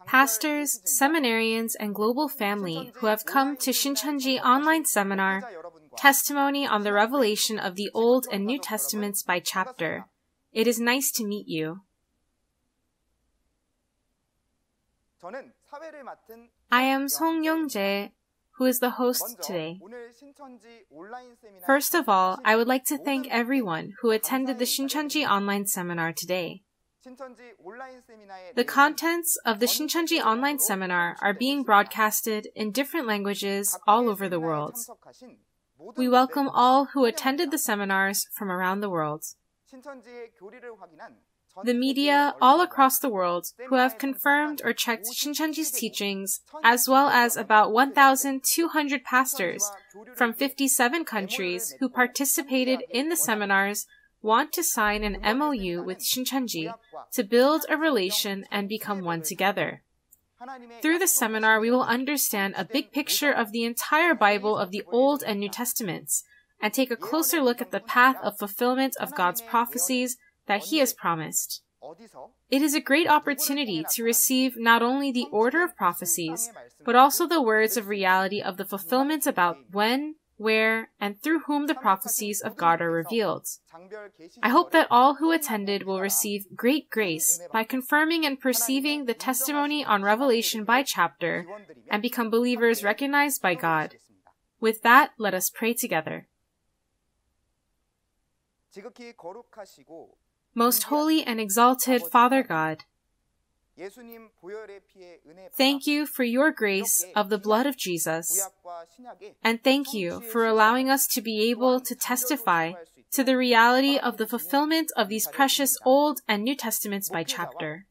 Pastors, seminarians, and global family who have come to Shincheonji online seminar, Testimony on the Revelation of the Old and New Testaments by Chapter. It is nice to meet you. I am Song Young-jae, who is the host today. First of all, I would like to thank everyone who attended the Shincheonji online seminar today. The contents of the Shincheonji online seminar are being broadcasted in different languages all over the world. We welcome all who attended the seminars from around the world. The media all across the world who have confirmed or checked Shincheonji's teachings, as well as about 1,200 pastors from 57 countries who participated in the seminars, want to sign an MOU with Shincheonji to build a relation and become one together. Through the seminar, we will understand a big picture of the entire Bible of the Old and New Testaments and take a closer look at the path of fulfillment of God's prophecies that He has promised. It is a great opportunity to receive not only the order of prophecies, but also the words of reality of the fulfillment about when, where, and through whom the prophecies of God are revealed. I hope that all who attended will receive great grace by confirming and perceiving the testimony on Revelation by chapter and become believers recognized by God. With that, let us pray together. Most holy and exalted Father God, thank you for your grace of the blood of Jesus, and thank you for allowing us to be able to testify to the reality of the fulfillment of these precious Old and New Testaments by chapter.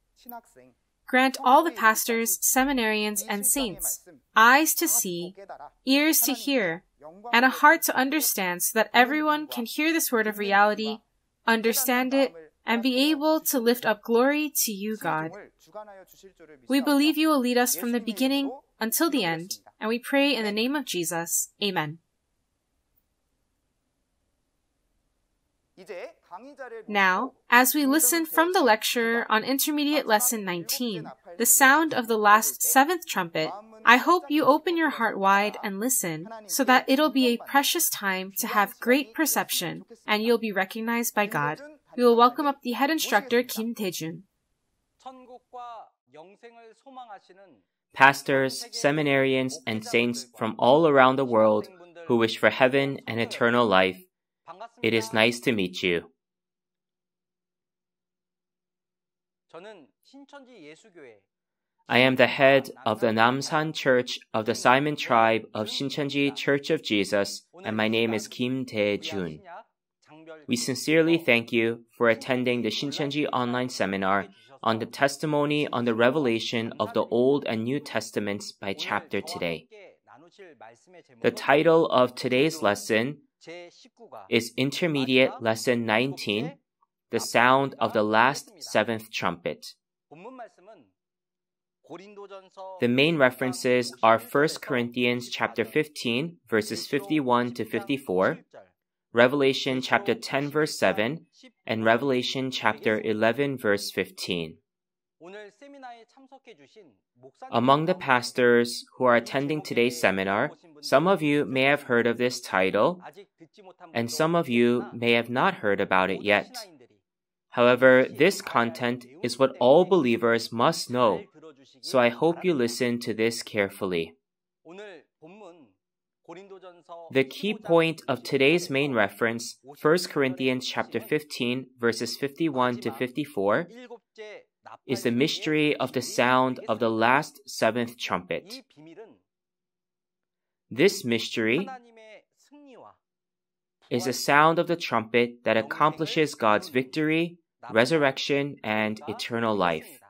Grant all the pastors, seminarians, and saints eyes to see, ears to hear, and a heart to understand so that everyone can hear this word of reality, understand it, and be able to lift up glory to you, God. We believe you will lead us from the beginning until the end, and we pray in the name of Jesus. Amen. Now, as we listen from the lecture on Intermediate Lesson 19, the sound of the last seventh trumpet, I hope you open your heart wide and listen so that it'll be a precious time to have great perception and you'll be recognized by God. We will welcome up the head instructor, Kim Tae-jun. Pastors, seminarians, and saints from all around the world who wish for heaven and eternal life, it is nice to meet you. I am the head of the Namsan Church of the Simon tribe of Shincheonji Church of Jesus, and my name is Kim Tae-jun. We sincerely thank you for attending the Shincheonji online seminar on the testimony on the revelation of the Old and New Testaments by chapter today. The title of today's lesson is Intermediate Lesson 19, The Sound of the Last Seventh Trumpet. The main references are 1 Corinthians chapter 15, verses 51 to 54, Revelation chapter 10, verse 7, and Revelation chapter 11, verse 15. Among the pastors who are attending today's seminar, some of you may have heard of this title, and some of you may have not heard about it yet. However, this content is what all believers must know, so I hope you listen to this carefully. The key point of today's main reference, 1 Corinthians chapter 15, verses 51 to 54, is the mystery of the sound of the last seventh trumpet. This mystery is the sound of the trumpet that accomplishes God's victory, resurrection, and eternal life.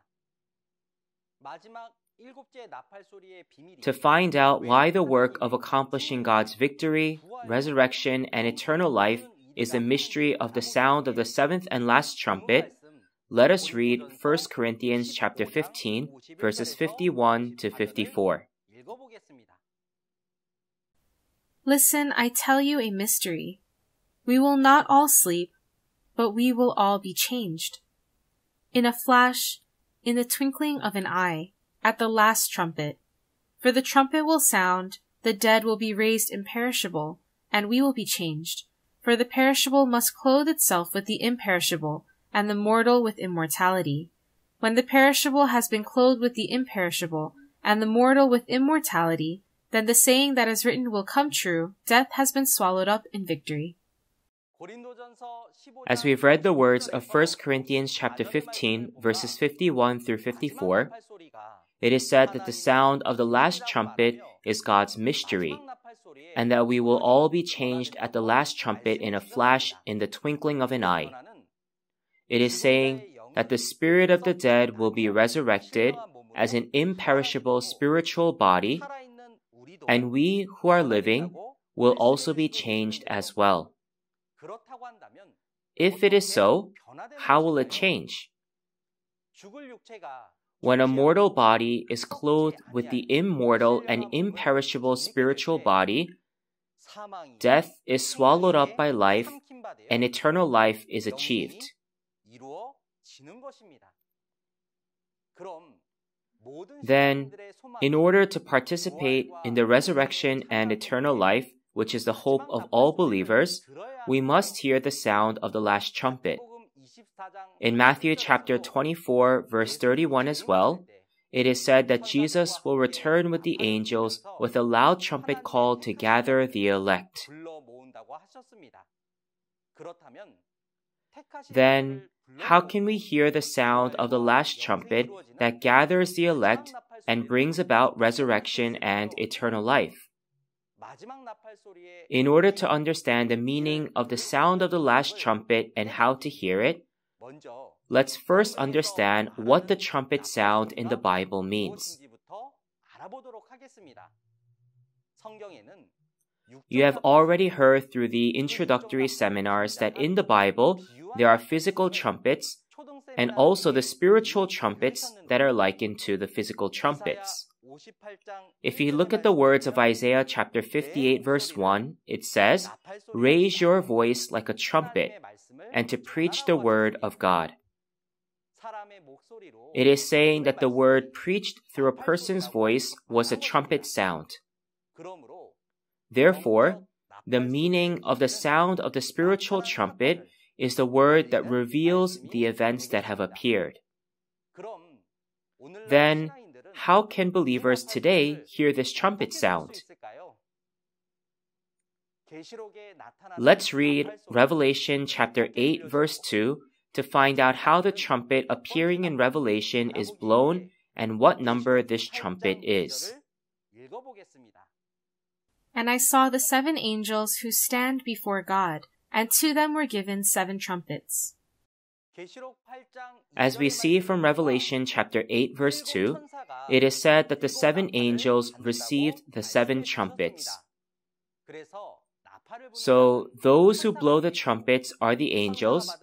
To find out why the work of accomplishing God's victory, resurrection, and eternal life is the mystery of the sound of the seventh and last trumpet, let us read 1 Corinthians chapter 15, verses 51 to 54. Listen, I tell you a mystery. We will not all sleep, but we will all be changed. In a flash, in the twinkling of an eye, at the last trumpet. For the trumpet will sound, the dead will be raised imperishable, and we will be changed. For the perishable must clothe itself with the imperishable, and the mortal with immortality. When the perishable has been clothed with the imperishable, and the mortal with immortality, then the saying that is written will come true, death has been swallowed up in victory. As we've read the words of 1 Corinthians chapter 15, verses 51 through 54, it is said that the sound of the last trumpet is God's mystery, and that we will all be changed at the last trumpet in a flash in the twinkling of an eye. It is saying that the spirit of the dead will be resurrected as an imperishable spiritual body, and we who are living will also be changed as well. If it is so, how will it change? When a mortal body is clothed with the immortal and imperishable spiritual body, death is swallowed up by life, and eternal life is achieved. Then, in order to participate in the resurrection and eternal life, which is the hope of all believers, we must hear the sound of the last trumpet. In Matthew chapter 24, verse 31 as well, it is said that Jesus will return with the angels with a loud trumpet call to gather the elect. Then, how can we hear the sound of the last trumpet that gathers the elect and brings about resurrection and eternal life? In order to understand the meaning of the sound of the last trumpet and how to hear it, let's first understand what the trumpet sound in the Bible means. You have already heard through the introductory seminars that in the Bible, there are physical trumpets and also the spiritual trumpets that are likened to the physical trumpets. If you look at the words of Isaiah chapter 58 verse 1, it says, "Raise your voice like a trumpet, and to preach the word of God." It is saying that the word preached through a person's voice was a trumpet sound. Therefore, the meaning of the sound of the spiritual trumpet is the word that reveals the events that have appeared. Then, how can believers today hear this trumpet sound? Let's read Revelation chapter 8 verse 2 to find out how the trumpet appearing in Revelation is blown and what number this trumpet is. And I saw the 7 angels who stand before God, and to them were given 7 trumpets. As we see from Revelation chapter 8 verse 2, it is said that the 7 angels received the 7 trumpets. So those who blow the trumpets are the angels,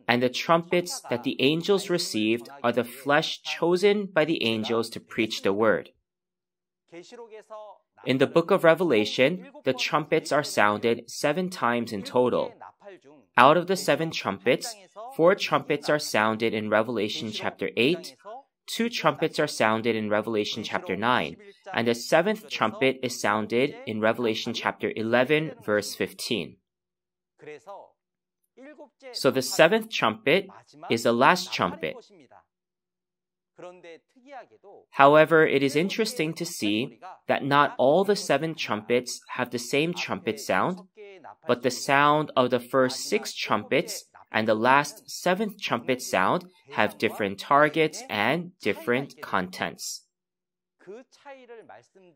and the trumpets that the angels received are the flesh chosen by the angels to preach the word. In the book of Revelation, the trumpets are sounded 7 times in total. Out of the 7 trumpets, 4 trumpets are sounded in Revelation chapter 8, 2 trumpets are sounded in Revelation chapter 9, and the 7th trumpet is sounded in Revelation chapter 11, verse 15. So the 7th trumpet is the last trumpet. However, it is interesting to see that not all the 7 trumpets have the same trumpet sound, but the sound of the first 6 trumpets and the last 7th trumpet sound have different targets and different contents.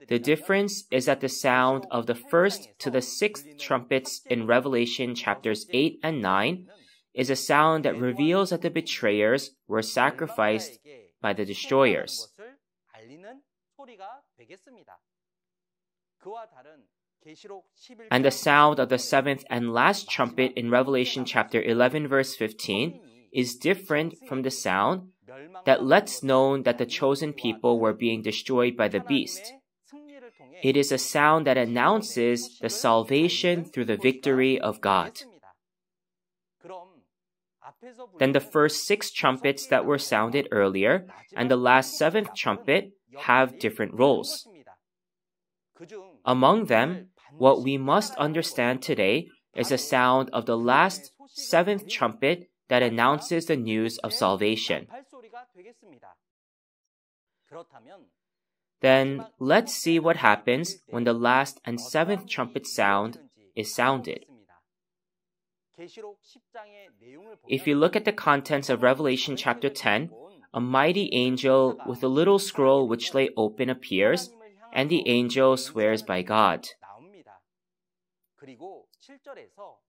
The difference is that the sound of the 1st to the 6th trumpets in Revelation chapters 8 and 9 is a sound that reveals that the betrayers were sacrificed by the destroyers. And the sound of the 7th and last trumpet in Revelation chapter 11 verse 15 is different from the sound that lets known that the chosen people were being destroyed by the beast. It is a sound that announces the salvation through the victory of God. Then the first 6 trumpets that were sounded earlier and the last 7th trumpet have different roles. Among them, what we must understand today is the sound of the last seventh trumpet that announces the news of salvation. Then let's see what happens when the last and seventh trumpet sound is sounded. If you look at the contents of Revelation chapter 10, a mighty angel with a little scroll which lay open appears, and the angel swears by God.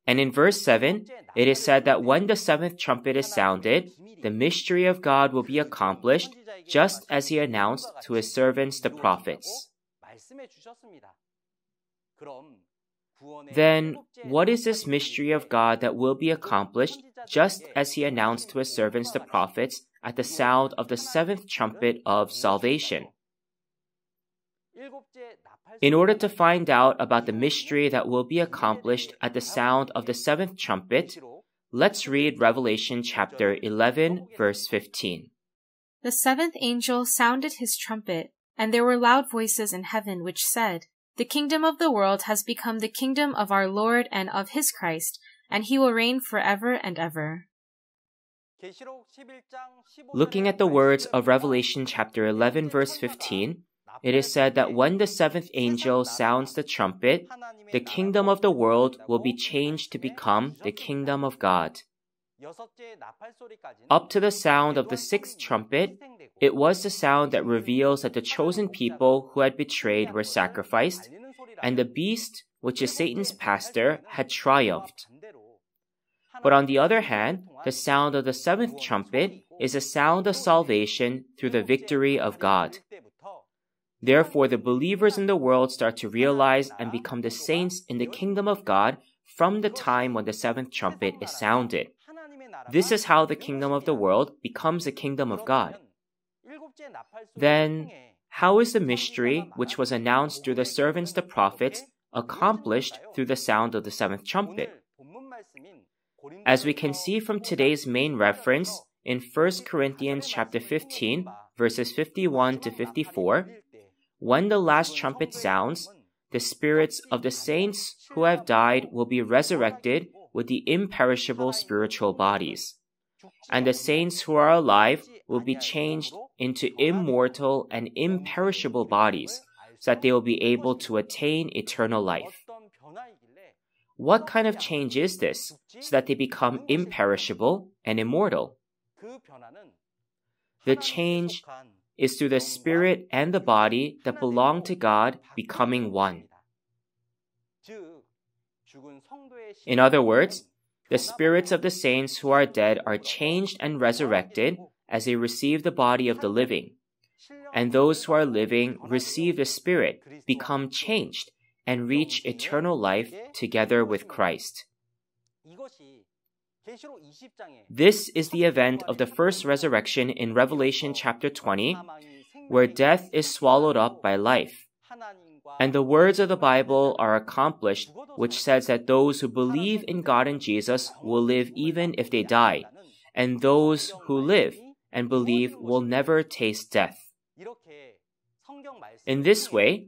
And in verse 7, it is said that when the seventh trumpet is sounded, the mystery of God will be accomplished, just as he announced to his servants the prophets. Then, what is this mystery of God that will be accomplished, just as he announced to his servants the prophets at the sound of the seventh trumpet of salvation? In order to find out about the mystery that will be accomplished at the sound of the seventh trumpet, let's read Revelation chapter 11, verse 15. The seventh angel sounded his trumpet, and there were loud voices in heaven which said, "The kingdom of the world has become the kingdom of our Lord and of his Christ, and he will reign forever and ever." Looking at the words of Revelation chapter 11, verse 15, it is said that when the seventh angel sounds the trumpet, the kingdom of the world will be changed to become the kingdom of God. Up to the sound of the sixth trumpet, it was the sound that reveals that the chosen people who had betrayed were sacrificed, and the beast, which is Satan's pastor, had triumphed. But on the other hand, the sound of the seventh trumpet is a sound of salvation through the victory of God. Therefore, the believers in the world start to realize and become the saints in the kingdom of God from the time when the seventh trumpet is sounded. This is how the kingdom of the world becomes the kingdom of God. Then, how is the mystery which was announced through the servants, the prophets, accomplished through the sound of the seventh trumpet? As we can see from today's main reference in 1 Corinthians chapter 15, verses 51 to 54, when the last trumpet sounds, the spirits of the saints who have died will be resurrected with the imperishable spiritual bodies, and the saints who are alive will be changed into immortal and imperishable bodies, so that they will be able to attain eternal life. What kind of change is this, so that they become imperishable and immortal? The change is through the spirit and the body that belong to God becoming one. In other words, the spirits of the saints who are dead are changed and resurrected as they receive the body of the living, and those who are living receive the Spirit, become changed, and reach eternal life together with Christ. This is the event of the first resurrection in Revelation chapter 20, where death is swallowed up by life. And the words of the Bible are accomplished, which says that those who believe in God and Jesus will live even if they die, and those who live and believe will never taste death. In this way,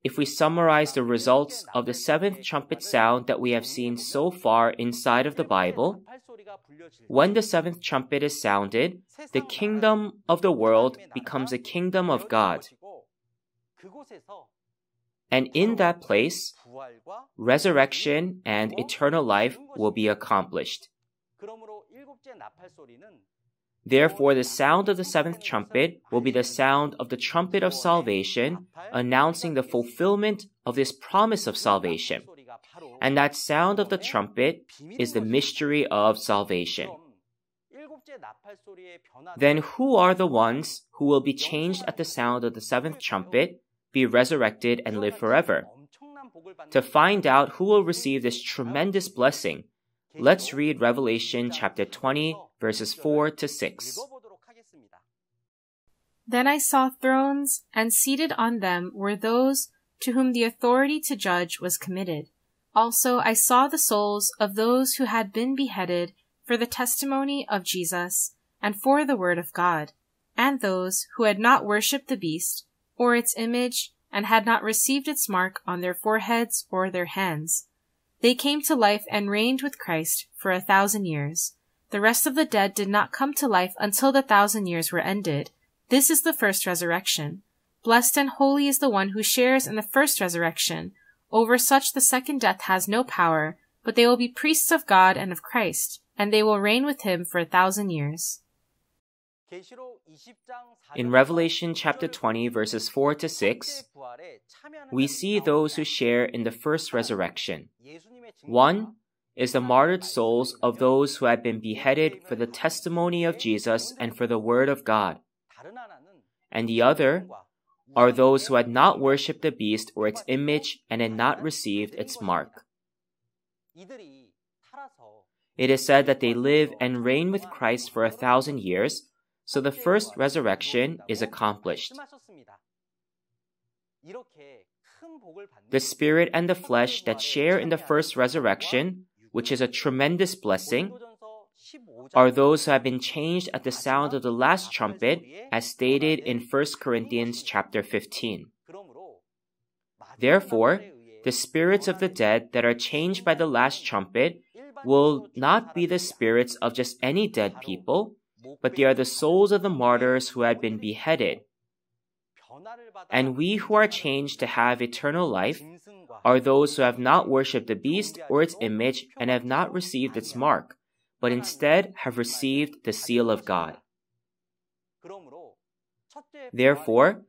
if we summarize the results of the seventh trumpet sound that we have seen so far inside of the Bible, when the seventh trumpet is sounded, the kingdom of the world becomes a kingdom of God. And in that place, resurrection and eternal life will be accomplished. Therefore, the sound of the seventh trumpet will be the sound of the trumpet of salvation, announcing the fulfillment of this promise of salvation. And that sound of the trumpet is the mystery of salvation. Then who are the ones who will be changed at the sound of the seventh trumpet, be resurrected, and live forever? To find out who will receive this tremendous blessing, let's read Revelation chapter 20, verses 4 to 6. Then I saw thrones, and seated on them were those to whom the authority to judge was committed. Also I saw the souls of those who had been beheaded for the testimony of Jesus and for the word of God, and those who had not worshipped the beast, or its image, and had not received its mark on their foreheads or their hands. They came to life and reigned with Christ for 1,000 years. The rest of the dead did not come to life until the 1,000 years were ended. This is the first resurrection. Blessed and holy is the one who shares in the first resurrection. Over such the second death has no power, but they will be priests of God and of Christ, and they will reign with him for 1,000 years. In Revelation chapter 20, verses 4 to 6, we see those who share in the first resurrection. One is the martyred souls of those who had been beheaded for the testimony of Jesus and for the word of God. And the other are those who had not worshipped the beast or its image and had not received its mark. It is said that they live and reign with Christ for 1,000 years, so the first resurrection is accomplished. The spirit and the flesh that share in the first resurrection, which is a tremendous blessing, are those who have been changed at the sound of the last trumpet, as stated in 1 Corinthians chapter 15. Therefore, the spirits of the dead that are changed by the last trumpet will not be the spirits of just any dead people, but they are the souls of the martyrs who had been beheaded. And we who are changed to have eternal life are those who have not worshipped the beast or its image and have not received its mark, but instead have received the seal of God. Therefore,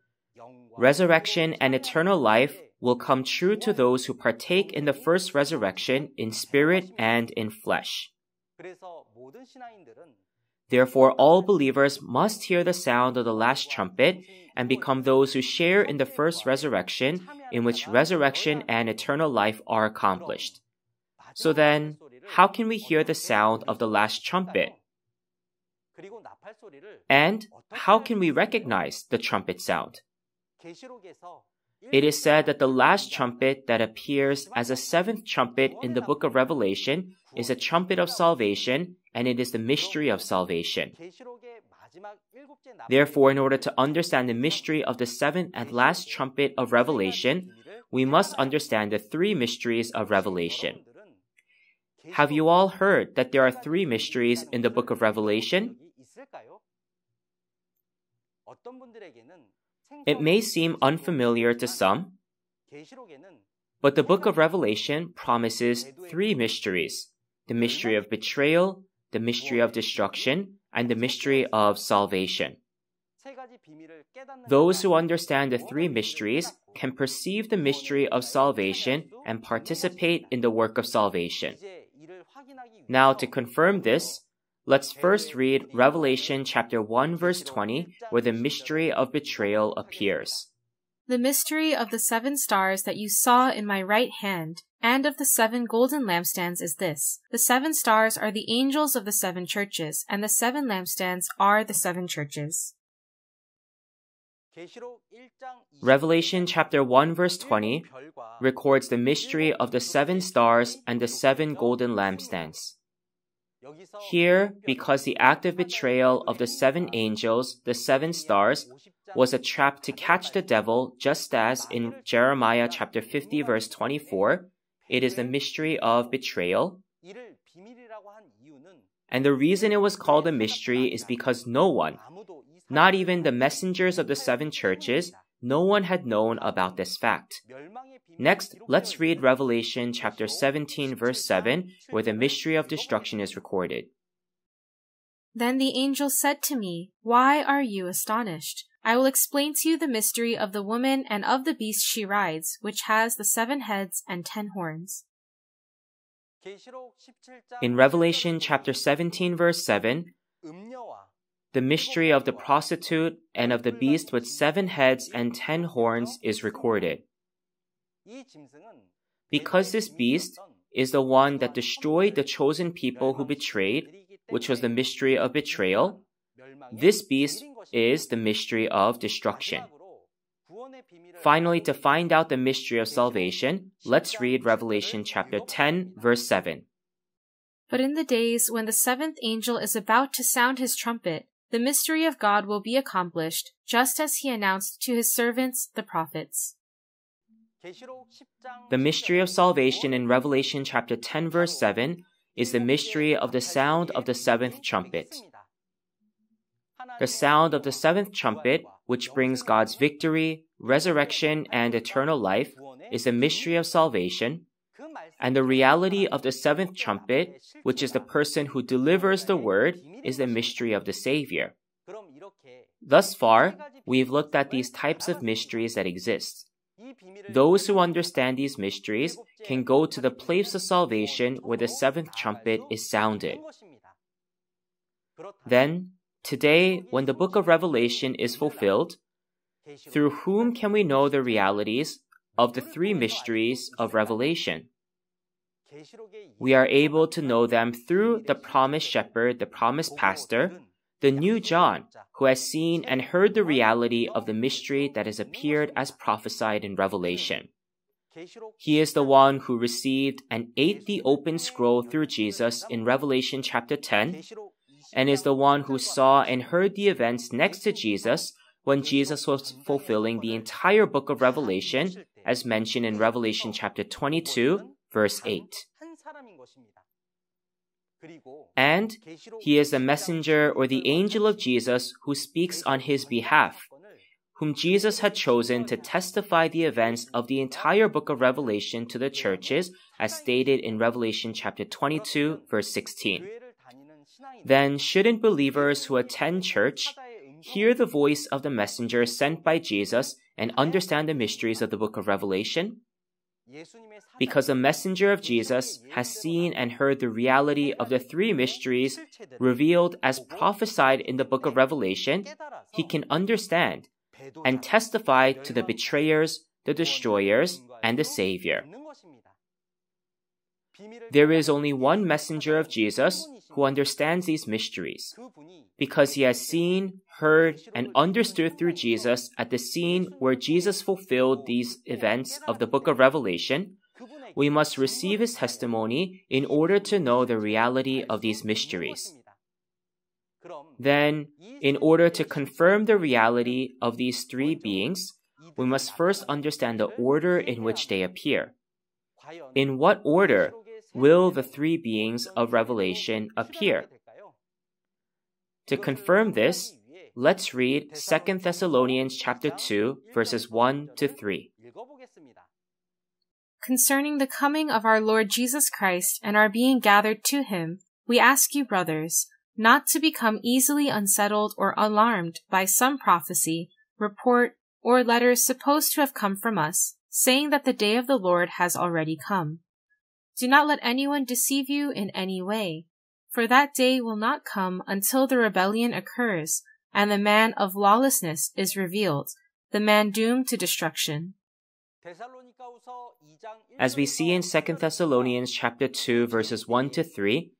resurrection and eternal life will come true to those who partake in the first resurrection in spirit and in flesh. Therefore, all believers must hear the sound of the last trumpet and become those who share in the first resurrection, in which resurrection and eternal life are accomplished. So then, how can we hear the sound of the last trumpet? And how can we recognize the trumpet sound? It is said that the last trumpet that appears as a seventh trumpet in the book of Revelation is a trumpet of salvation, and it is the mystery of salvation. Therefore, in order to understand the mystery of the seventh and last trumpet of Revelation, we must understand the three mysteries of Revelation. Have you all heard that there are three mysteries in the book of Revelation? It may seem unfamiliar to some, but the book of Revelation promises three mysteries: the mystery of betrayal, the mystery of destruction, and the mystery of salvation. Those who understand the three mysteries can perceive the mystery of salvation and participate in the work of salvation. Now, to confirm this, let's first read Revelation chapter 1 verse 20, where the mystery of betrayal appears. The mystery of the 7 stars that you saw in my right hand, and of the 7 golden lampstands is this: the 7 stars are the angels of the 7 churches, and the 7 lampstands are the 7 churches. Revelation chapter 1 verse 20 records the mystery of the 7 stars and the 7 golden lampstands. Here, because the act of betrayal of the 7 angels, the 7 stars, was a trap to catch the devil, just as in Jeremiah chapter 50 verse 24, it is the mystery of betrayal. And the reason it was called a mystery is because no one, not even the messengers of the 7 churches, no one had known about this fact. Next, let's read Revelation chapter 17 verse 7, where the mystery of destruction is recorded. Then the angel said to me, "Why are you astonished? I will explain to you the mystery of the woman and of the beast she rides, which has the 7 heads and 10 horns." In Revelation chapter 17 verse 7, the mystery of the prostitute and of the beast with 7 heads and 10 horns is recorded. Because this beast is the one that destroyed the chosen people who betrayed, which was the mystery of betrayal, this beast is the mystery of destruction. Finally, to find out the mystery of salvation, let's read Revelation chapter 10, verse 7. But in the days when the 7th angel is about to sound his trumpet, the mystery of God will be accomplished, just as he announced to his servants, the prophets. The mystery of salvation in Revelation chapter 10 verse 7 is the mystery of the sound of the seventh trumpet. The sound of the seventh trumpet, which brings God's victory, resurrection, and eternal life, is the mystery of salvation, and the reality of the seventh trumpet, which is the person who delivers the word, is the mystery of the Savior. Thus far, we've looked at these types of mysteries that exist. Those who understand these mysteries can go to the place of salvation where the seventh trumpet is sounded. Then, today, when the book of Revelation is fulfilled, through whom can we know the realities of the three mysteries of Revelation? We are able to know them through the promised shepherd, the promised pastor, the new John, who has seen and heard the reality of the mystery that has appeared as prophesied in Revelation. He is the one who received and ate the open scroll through Jesus in Revelation chapter 10, and is the one who saw and heard the events next to Jesus when Jesus was fulfilling the entire book of Revelation, as mentioned in Revelation chapter 22, verse 8. And he is the messenger or the angel of Jesus who speaks on his behalf, whom Jesus had chosen to testify the events of the entire book of Revelation to the churches, as stated in Revelation chapter 22, verse 16. Then shouldn't believers who attend church hear the voice of the messenger sent by Jesus and understand the mysteries of the book of Revelation? Because the messenger of Jesus has seen and heard the reality of the three mysteries revealed as prophesied in the book of Revelation, he can understand and testify to the betrayers, the destroyers, and the Savior. There is only one messenger of Jesus who understands these mysteries. Because he has seen, heard, and understood through Jesus at the scene where Jesus fulfilled these events of the book of Revelation, we must receive his testimony in order to know the reality of these mysteries. Then, in order to confirm the reality of these three beings, we must first understand the order in which they appear. In what order will the three beings of Revelation appear? To confirm this, let's read 2 Thessalonians chapter 2, verses 1 to 3. Concerning the coming of our Lord Jesus Christ and our being gathered to him, we ask you, brothers, not to become easily unsettled or alarmed by some prophecy, report, or letters supposed to have come from us, saying that the day of the Lord has already come. Do not let anyone deceive you in any way, for that day will not come until the rebellion occurs, and the man of lawlessness is revealed, the man doomed to destruction. As we see in 2 Thessalonians chapter 2, verses 1 to 3,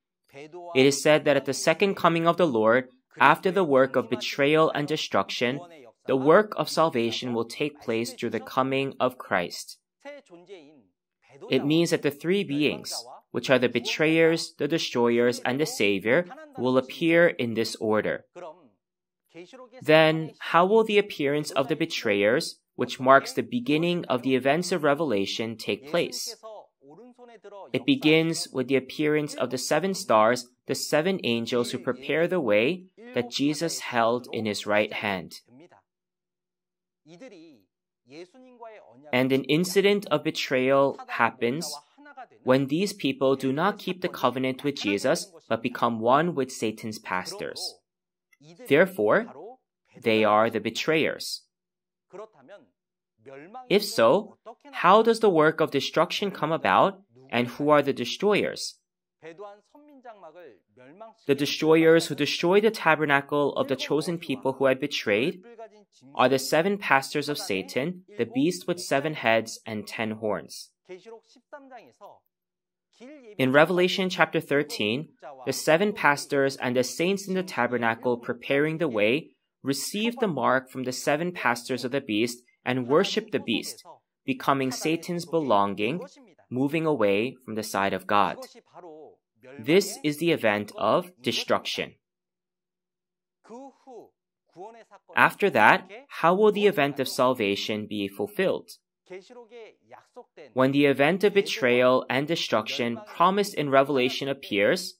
it is said that at the second coming of the Lord, after the work of betrayal and destruction, the work of salvation will take place through the coming of Christ. It means that the three beings, which are the betrayers, the destroyers, and the Savior, will appear in this order. Then, how will the appearance of the betrayers, which marks the beginning of the events of Revelation, take place? It begins with the appearance of the 7 stars, the 7 angels who prepare the way that Jesus held in his right hand. And an incident of betrayal happens when these people do not keep the covenant with Jesus, but become one with Satan's pastors. Therefore, they are the betrayers. If so, how does the work of destruction come about, and who are the destroyers? The destroyers who destroy the tabernacle of the chosen people who had betrayed are the 7 pastors of Satan, the beast with 7 heads and 10 horns. In Revelation chapter 13, the 7 pastors and the saints in the tabernacle preparing the way received the mark from the 7 pastors of the beast and worshiped the beast, becoming Satan's belonging, moving away from the side of God. This is the event of destruction. After that, how will the event of salvation be fulfilled? When the event of betrayal and destruction promised in Revelation appears,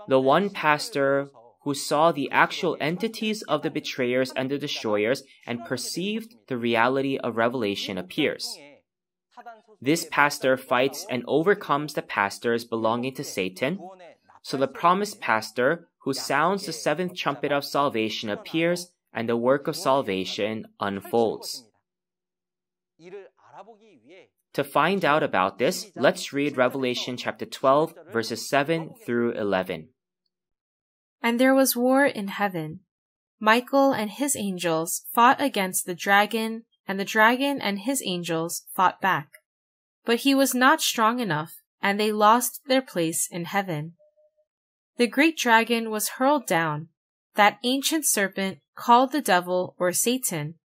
the one pastor who saw the actual entities of the betrayers and the destroyers and perceived the reality of Revelation appears. This pastor fights and overcomes the pastors belonging to Satan, so the promised pastor who sounds the seventh trumpet of salvation appears and the work of salvation unfolds. To find out about this, let's read Revelation chapter 12, verses 7 through 11. And there was war in heaven. Michael and his angels fought against the dragon, and the dragon and his angels fought back. But he was not strong enough, and they lost their place in heaven. The great dragon was hurled down, that ancient serpent called the devil or Satan,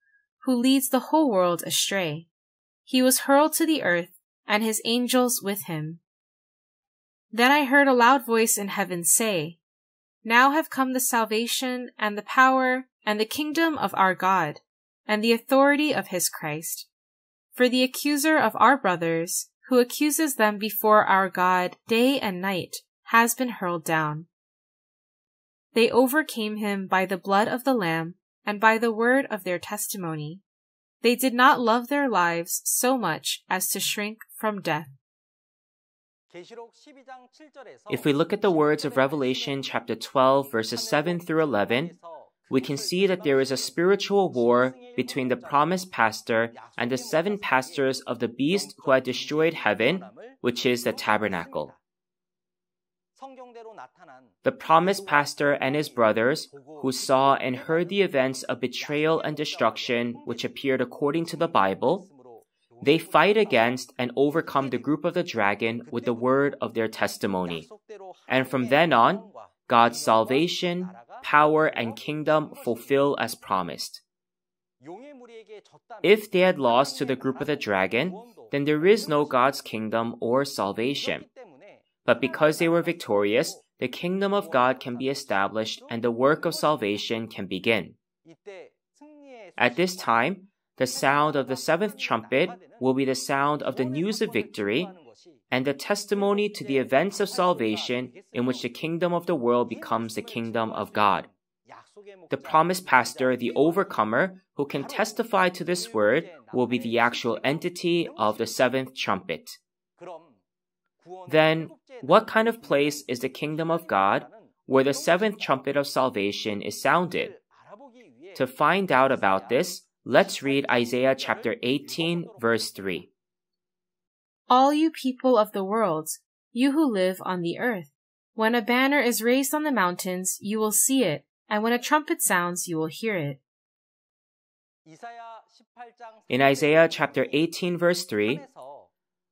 who leads the whole world astray. He was hurled to the earth, and his angels with him. Then I heard a loud voice in heaven say, Now have come the salvation, and the power, and the kingdom of our God, and the authority of his Christ. For the accuser of our brothers, who accuses them before our God day and night, has been hurled down. They overcame him by the blood of the Lamb, and by the word of their testimony. They did not love their lives so much as to shrink from death. If we look at the words of Revelation chapter 12, verses 7 through 11, we can see that there is a spiritual war between the promised pastor and the seven pastors of the beast who had destroyed heaven, which is the tabernacle. The promised pastor and his brothers, who saw and heard the events of betrayal and destruction which appeared according to the Bible, they fight against and overcome the group of the dragon with the word of their testimony. And from then on, God's salvation, power, and kingdom fulfill as promised. If they had lost to the group of the dragon, then there is no God's kingdom or salvation. But because they were victorious, the kingdom of God can be established and the work of salvation can begin. At this time, the sound of the seventh trumpet will be the sound of the news of victory and the testimony to the events of salvation in which the kingdom of the world becomes the kingdom of God. The promised pastor, the overcomer, who can testify to this word, will be the actual entity of the seventh trumpet. Then, what kind of place is the kingdom of God where the seventh trumpet of salvation is sounded? To find out about this, let's read Isaiah chapter 18, verse 3. All you people of the world, you who live on the earth, when a banner is raised on the mountains, you will see it, and when a trumpet sounds, you will hear it. In Isaiah chapter 18, verse 3,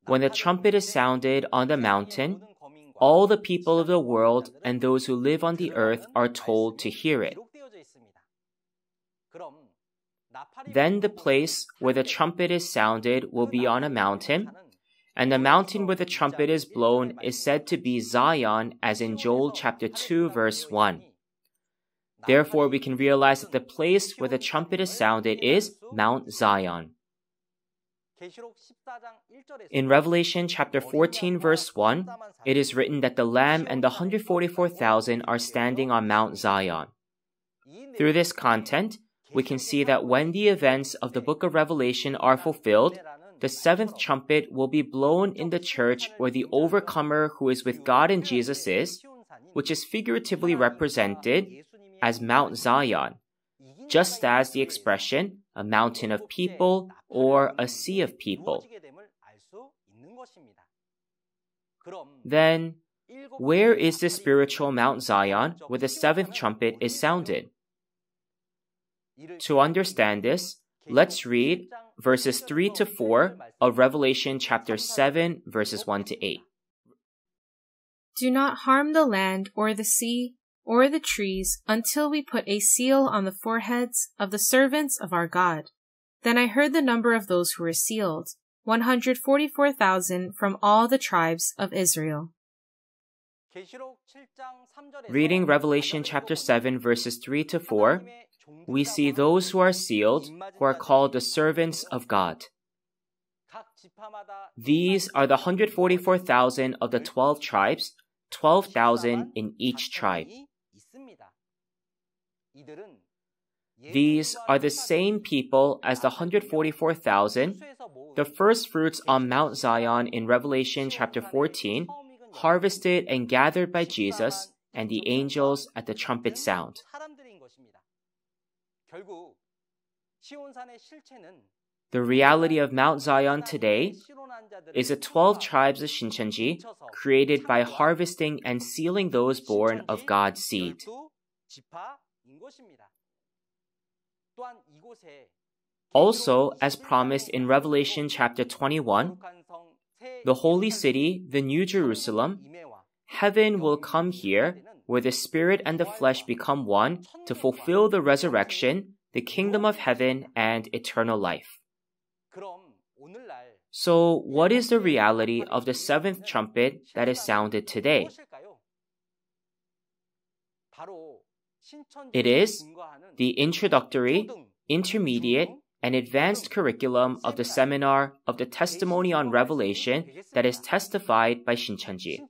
when the trumpet is sounded on the mountain, all the people of the world and those who live on the earth are told to hear it. Then the place where the trumpet is sounded will be on a mountain, and the mountain where the trumpet is blown is said to be Zion, as in Joel chapter 2, verse 1. Therefore, we can realize that the place where the trumpet is sounded is Mount Zion. In Revelation chapter 14, verse 1, it is written that the Lamb and the 144,000 are standing on Mount Zion. Through this content, we can see that when the events of the book of Revelation are fulfilled, the seventh trumpet will be blown in the church where the overcomer who is with God and Jesus is, which is figuratively represented as Mount Zion, just as the expression a mountain of people or a sea of people. Then, where is the spiritual Mount Zion where the seventh trumpet is sounded? To understand this, let's read verses 3 to 4 of Revelation chapter 7, verses 1 to 8. Do not harm the land or the sea or the trees until we put a seal on the foreheads of the servants of our God. Then I heard the number of those who were sealed, 144,000 from all the tribes of Israel. Reading Revelation chapter 7 verses 3 to 4, we see those who are sealed, who are called the servants of God. These are the 144,000 of the 12 tribes, 12,000 in each tribe. These are the same people as the 144,000, the first fruits on Mount Zion in Revelation chapter 14, harvested and gathered by Jesus and the angels at the trumpet sound. The reality of Mount Zion today is the 12 tribes of Shincheonji created by harvesting and sealing those born of God's seed. Also, as promised in Revelation chapter 21, the holy city, the New Jerusalem, heaven will come here where the spirit and the flesh become one to fulfill the resurrection, the kingdom of heaven, and eternal life. So, what is the reality of the seventh trumpet that is sounded today? It is the introductory, intermediate, and advanced curriculum of the seminar of the testimony on Revelation that is testified by Shincheonji.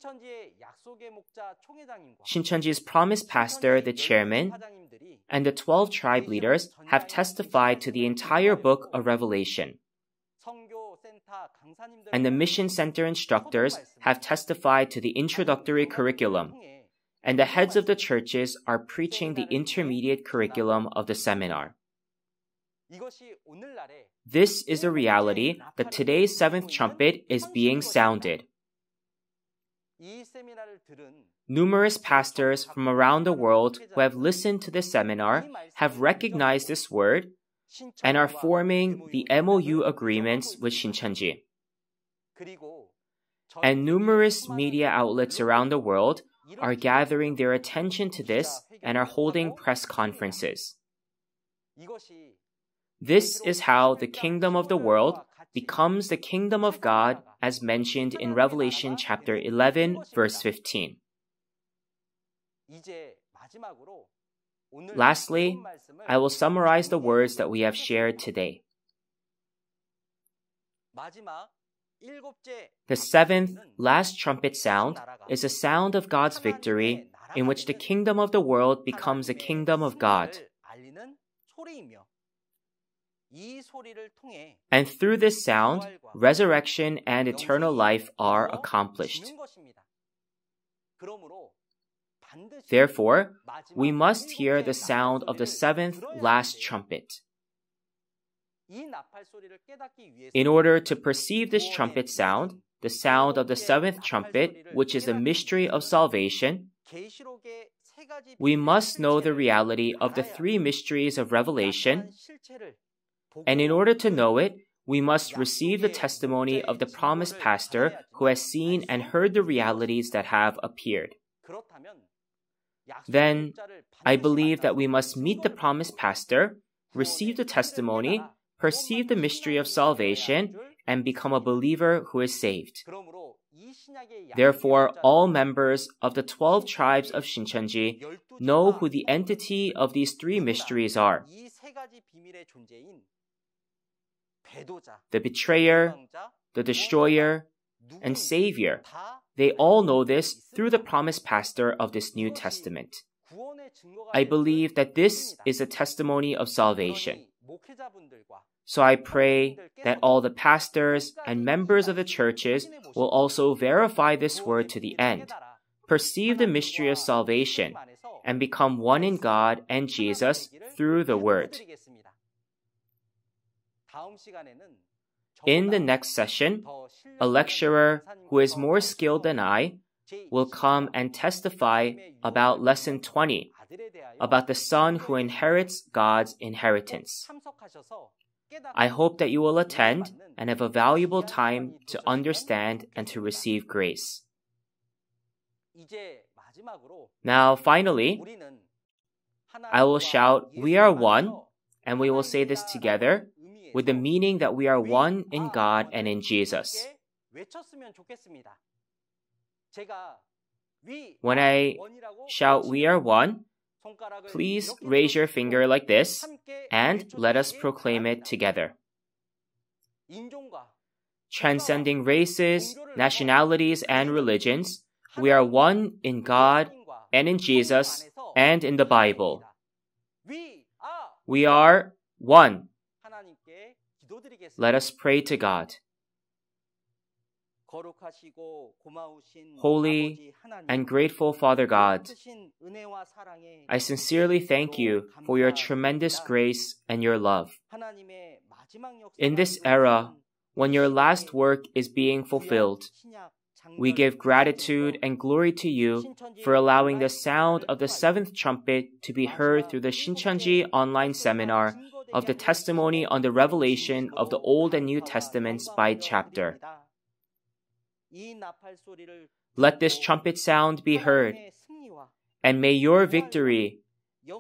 Shincheonji's promised pastor, the chairman, and the 12 tribe leaders have testified to the entire book of Revelation. And the mission center instructors have testified to the introductory curriculum. And the heads of the churches are preaching the intermediate curriculum of the seminar. This is the reality that today's seventh trumpet is being sounded. Numerous pastors from around the world who have listened to this seminar have recognized this word and are forming the MOU agreements with Shincheonji. And numerous media outlets around the world are gathering their attention to this and are holding press conferences. This is how the kingdom of the world becomes the kingdom of God as mentioned in Revelation chapter 11 verse 15. Lastly, I will summarize the words that we have shared today. The seventh, last trumpet sound is a sound of God's victory in which the kingdom of the world becomes a kingdom of God. And through this sound, resurrection and eternal life are accomplished. Therefore, we must hear the sound of the seventh, last trumpet. In order to perceive this trumpet sound, the sound of the seventh trumpet, which is the mystery of salvation, we must know the reality of the three mysteries of Revelation, and in order to know it, we must receive the testimony of the promised pastor who has seen and heard the realities that have appeared. Then, I believe that we must meet the promised pastor, receive the testimony, perceive the mystery of salvation, and become a believer who is saved. Therefore, all members of the 12 tribes of Shincheonji know who the entity of these three mysteries are. The betrayer, the destroyer, and savior. They all know this through the promised pastor of this New Testament. I believe that this is a testimony of salvation. So I pray that all the pastors and members of the churches will also verify this word to the end, perceive the mystery of salvation, and become one in God and Jesus through the word. In the next session, a lecturer who is more skilled than I will come and testify about lesson 20, about the son who inherits God's inheritance. I hope that you will attend and have a valuable time to understand and to receive grace. Now, finally, I will shout, "We are one," and we will say this together with the meaning that we are one in God and in Jesus. When I shout, "We are one," please raise your finger like this, and let us proclaim it together. Transcending races, nationalities, and religions, we are one in God and in Jesus and in the Bible. We are one. Let us pray to God. Holy and grateful Father God, I sincerely thank you for your tremendous grace and your love. In this era, when your last work is being fulfilled, we give gratitude and glory to you for allowing the sound of the seventh trumpet to be heard through the Shincheonji online seminar of the testimony on the revelation of the Old and New Testaments by chapter. Let this trumpet sound be heard, and may your victory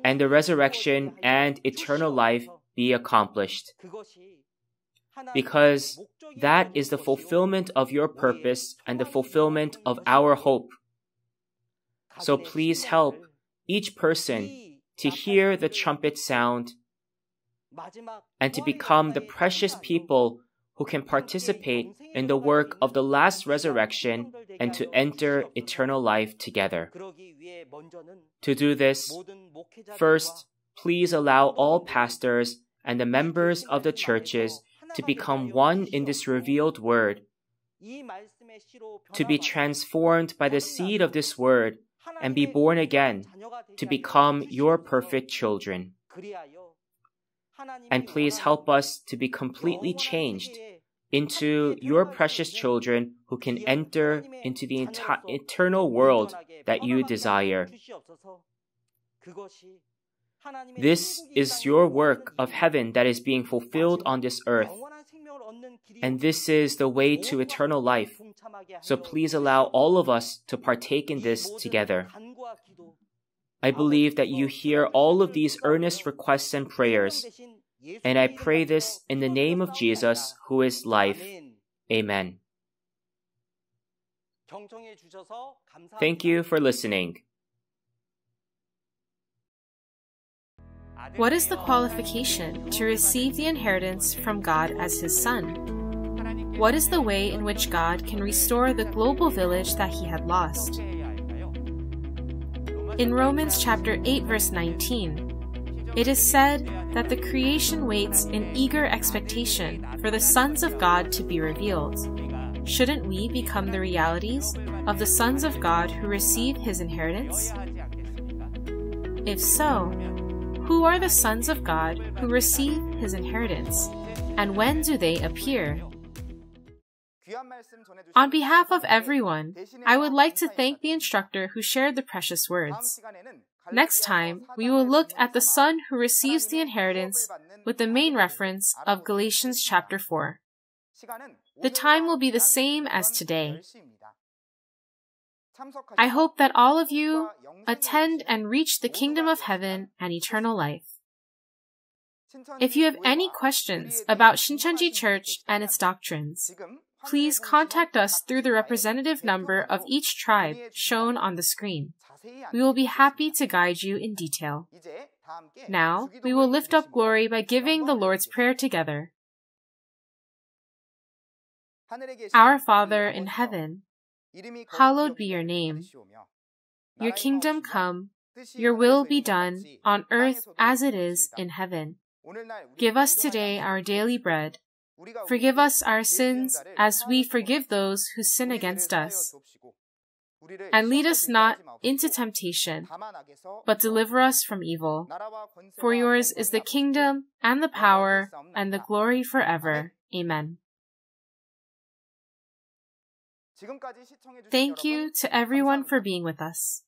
and the resurrection and eternal life be accomplished, because that is the fulfillment of your purpose and the fulfillment of our hope. So please help each person to hear the trumpet sound and to become the precious people who can participate in the work of the last resurrection and to enter eternal life together. To do this, first, please allow all pastors and the members of the churches to become one in this revealed word, to be transformed by the seed of this word and be born again to become your perfect children. And please help us to be completely changed into your precious children who can enter into the eternal world that you desire. This is your work of heaven that is being fulfilled on this earth. And this is the way to eternal life. So please allow all of us to partake in this together. I believe that you hear all of these earnest requests and prayers, and I pray this in the name of Jesus, who is life. Amen. Thank you for listening. What is the qualification to receive the inheritance from God as His Son? What is the way in which God can restore the global village that He had lost? In Romans chapter 8, verse 19, it is said that the creation waits in eager expectation for the sons of God to be revealed. Shouldn't we become the realities of the sons of God who receive His inheritance? If so, who are the sons of God who receive His inheritance, and when do they appear? On behalf of everyone, I would like to thank the instructor who shared the precious words. Next time, we will look at the son who receives the inheritance with the main reference of Galatians chapter 4. The time will be the same as today. I hope that all of you attend and reach the kingdom of heaven and eternal life. If you have any questions about Shincheonji Church and its doctrines, please contact us through the representative number of each tribe shown on the screen. We will be happy to guide you in detail. Now, we will lift up glory by giving the Lord's Prayer together. Our Father in heaven, hallowed be your name. Your kingdom come, your will be done on earth as it is in heaven. Give us today our daily bread. Forgive us our sins as we forgive those who sin against us. And lead us not into temptation, but deliver us from evil. For yours is the kingdom and the power and the glory forever. Amen. Thank you to everyone for being with us.